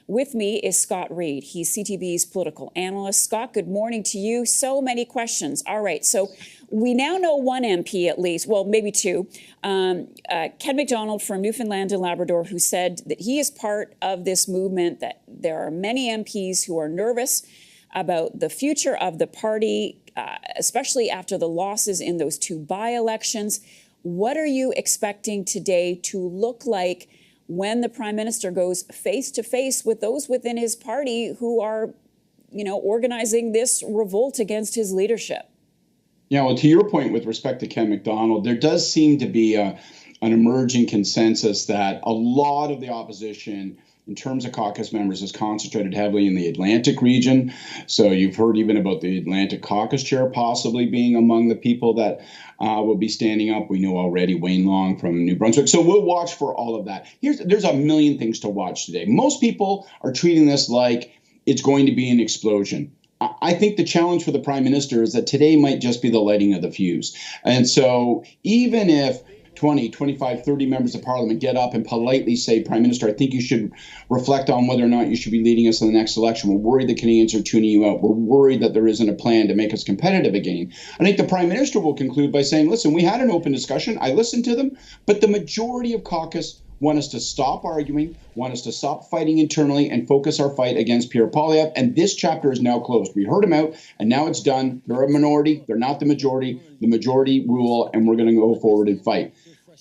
With me is Scott Reid. He's CTV's political analyst. Scott, good morning to you. So many questions. All right, so we now know one MP at least, well, maybe two, Ken McDonald from Newfoundland and Labrador, who said that he is part of this movement, that there are many MPs who are nervous about the future of the party, especially after the losses in those two by-elections. What are you expecting today to look like when the Prime Minister goes face-to-face with those within his party who are, organizing this revolt against his leadership? Yeah, well, to your point with respect to Ken McDonald, there does seem to be an emerging consensus that a lot of the opposition in terms of caucus members is concentrated heavily in the Atlantic region. So you've heard even about the Atlantic caucus chair possibly being among the people that will be standing up. We know already Wayne Long from New Brunswick. So we'll watch for all of that. There's a million things to watch today. Most people are treating this like it's going to be an explosion. I think the challenge for the Prime Minister is that today might just be the lighting of the fuse. And so even if 20, 25, 30 members of Parliament get up and politely say, Prime Minister, I think you should reflect on whether or not you should be leading us in the next election. We're worried the Canadians are tuning you out. We're worried that there isn't a plan to make us competitive again. I think the Prime Minister will conclude by saying, listen, we had an open discussion. I listened to them, but the majority of caucus want us to stop arguing, want us to stop fighting internally and focus our fight against Pierre Poilievre. And this chapter is now closed. We heard them out, and now it's done. They're a minority. They're not the majority. The majority rule, and we're going to go forward and fight.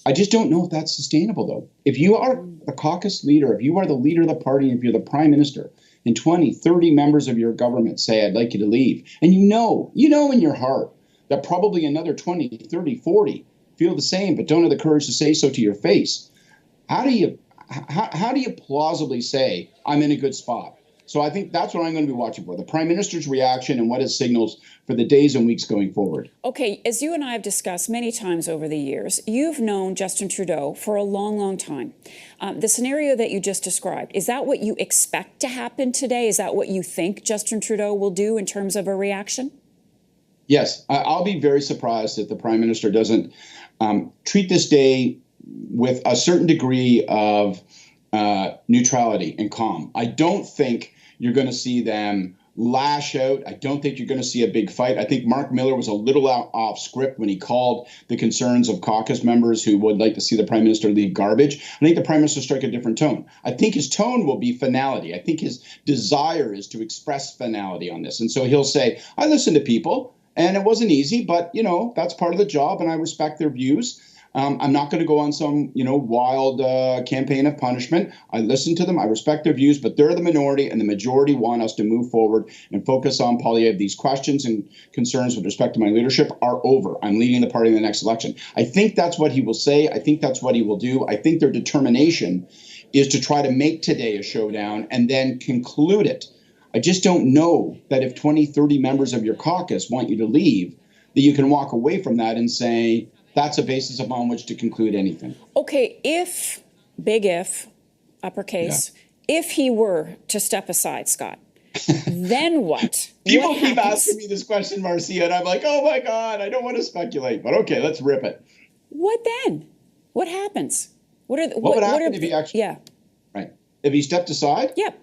I just don't know if that's sustainable, though. If you are the caucus leader, if you are the leader of the party, if you're the Prime Minister, and 20, 30 members of your government say, I'd like you to leave, and you know in your heart that probably another 20, 30, 40 feel the same, but don't have the courage to say so to your face, how do you plausibly say, I'm in a good spot? So I think that's what I'm going to be watching for, the Prime Minister's reaction and what it signals for the days and weeks going forward. Okay, as you and I have discussed many times over the years, you've known Justin Trudeau for a long, long time. The scenario that you just described, is that what you expect to happen today? Is that what you think Justin Trudeau will do in terms of a reaction? Yes, I'll be very surprised if the Prime Minister doesn't treat this day with a certain degree of neutrality and calm. I don't think you're going to see them lash out. I don't think you're going to see a big fight. I think Mark Miller was a little off script when he called the concerns of caucus members who would like to see the Prime Minister leave garbage. I think the Prime Minister struck a different tone. I think his tone will be finality. I think his desire is to express finality on this. And so he'll say, I listen to people and it wasn't easy, but, that's part of the job and I respect their views. I'm not going to go on some, wild campaign of punishment. I listen to them. I respect their views, but they're the minority and the majority want us to move forward and focus on Poilievre. These questions and concerns with respect to my leadership are over. I'm leading the party in the next election. I think that's what he will say. I think that's what he will do. I think their determination is to try to make today a showdown and then conclude it. I just don't know that if 20, 30 members of your caucus want you to leave, that you can walk away from that and say, that's a basis upon which to conclude anything. Okay, if, big if, uppercase, if he were to step aside, Scott, then what? People keep asking me this question, Marcia, and I'm like, oh my God, I don't want to speculate. But okay, let's rip it. What then? What happens? What would happen if he actually... Yeah. Right. If he stepped aside? Yeah.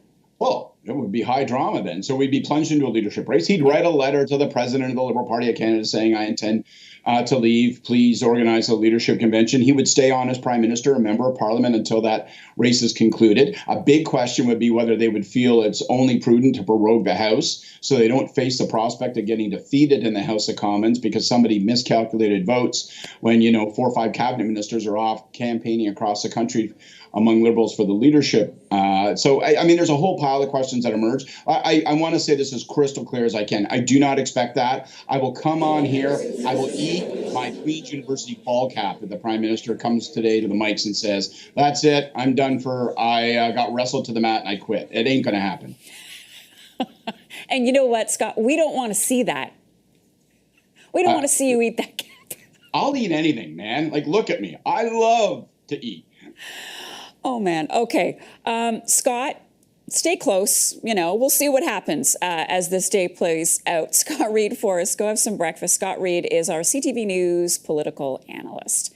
Well, it would be high drama then. So we'd be plunged into a leadership race. He'd write a letter to the president of the Liberal Party of Canada saying, I intend to leave. Please organize a leadership convention. He would stay on as Prime Minister, a member of Parliament, until that race is concluded. A big question would be whether they would feel it's only prudent to prorogue the House so they don't face the prospect of getting defeated in the House of Commons because somebody miscalculated votes when, 4 or 5 cabinet ministers are off campaigning across the country among Liberals for the leadership. So there's a whole pile of questions that emerge. I want to say this as crystal clear as I can. I do not expect that. I will come on here. I will eat my Queen's University ball cap if the Prime Minister comes today to the mics and says, that's it, I'm done I got wrestled to the mat and I quit. It ain't going to happen. And you know what, Scott? We don't want to see that. We don't want to see you eat that cap. I'll eat anything, man. Look at me. I love to eat. Oh, man. Okay. Scott, stay close. We'll see what happens as this day plays out. Scott Reid for us. Go have some breakfast. Scott Reid is our CTV News political analyst.